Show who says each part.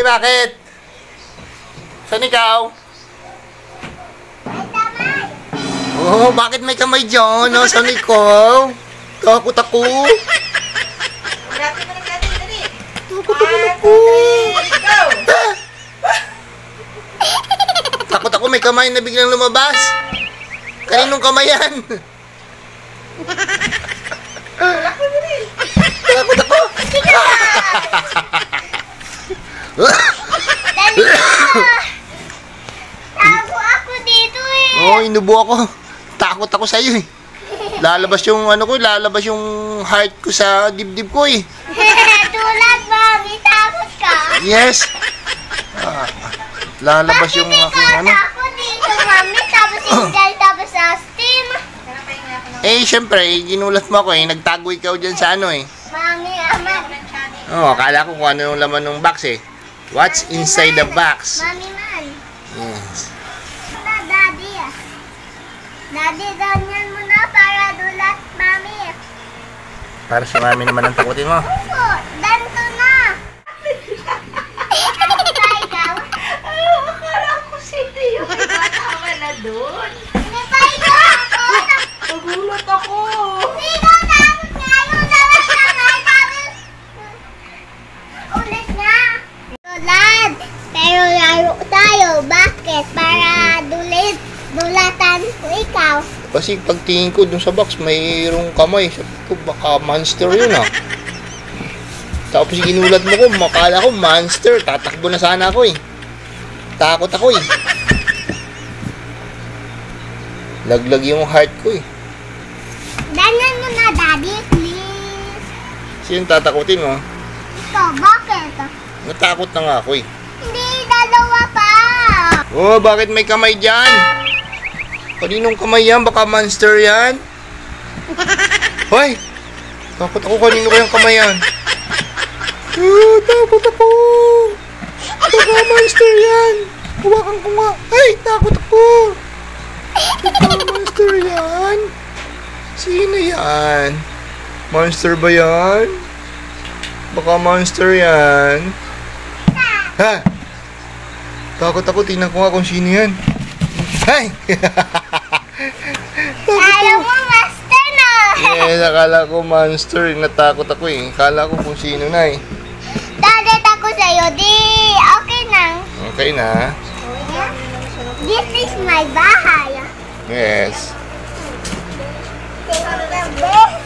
Speaker 1: bakit? Saan ikaw?
Speaker 2: May kamay.
Speaker 1: Oh, bakit may kamay dyan? Saan ikaw? Takot ako.
Speaker 2: Dati mo nagdati, dali.
Speaker 1: Takot ako.
Speaker 2: Go!
Speaker 1: Takot ako, may kamay na biglang lumabas. Kaninong kamay yan? Takot ako.
Speaker 2: Dali mo. Tago ako dito eh.
Speaker 1: Oo, inubo ako. Takot ako sa'yo eh. Lalabas yung lalabas yung heart ko sa dibdib ko eh.
Speaker 2: Tulad, mami. Takot ka.
Speaker 1: Yes. Lalabas yung aking
Speaker 2: Takot dito, mami. Tapos Angel, tapos Austin.
Speaker 1: syempre, ginulat mo ako eh. Nagtago ikaw dyan sa eh.
Speaker 2: Mami, amat.
Speaker 1: Akala ko kung ano yung laman ng box eh. What's inside the box?
Speaker 2: Mami man.
Speaker 1: Yes.
Speaker 2: Daddy. Daddy, ganyan mo na para dulat, mami.
Speaker 1: Para si mami naman ang takutin mo.
Speaker 2: Opo, ganito na. Ikaw?
Speaker 3: Akala ko sino yun. Tama na doon.
Speaker 2: Ikaw ako.
Speaker 3: Nagulat ako.
Speaker 2: Ikaw tapos ngayon dapat na tapos ulit nga. Tulad. Pero laro tayo. Bakit? Para dulatan ko ikaw.
Speaker 1: Kasi pagtingin ko dun sa box, mayroong kamay. Sabi ko, baka monster yun ah. Tapos ginulat mo ko, makala ko monster. Tatakbo na sana ako eh. Takot ako eh. Laglag yung heart ko eh.
Speaker 2: Ganyan mo na, Daddy, please.
Speaker 1: Sino tatakutin mo?
Speaker 2: Ikaw, bakit?
Speaker 1: Natakot na nga ako eh.
Speaker 2: Hindi, dalawa pa.
Speaker 1: Oh, bakit may kamay dyan? Kaninong kamay yan? Baka monster yan? Hoy! Takot ako, kanino kayang kamay yan? Takot ako! Baka monster yan! Hawakan ko nga! Ay! Takot ako! Baka monster yan? Sino yan? Monster ba yan? Baka monster yan? Ha? Takot ako, tingnan ko nga kung sino yan. Ay!
Speaker 2: Ayaw mo, master na.
Speaker 1: Akala ko monster. Natakot ako eh. Akala ko kung sino na eh.
Speaker 2: Dadat ako sa'yo, di okay na.
Speaker 1: Okay na.
Speaker 2: This is my bahay.
Speaker 1: Yes.
Speaker 2: Take the best.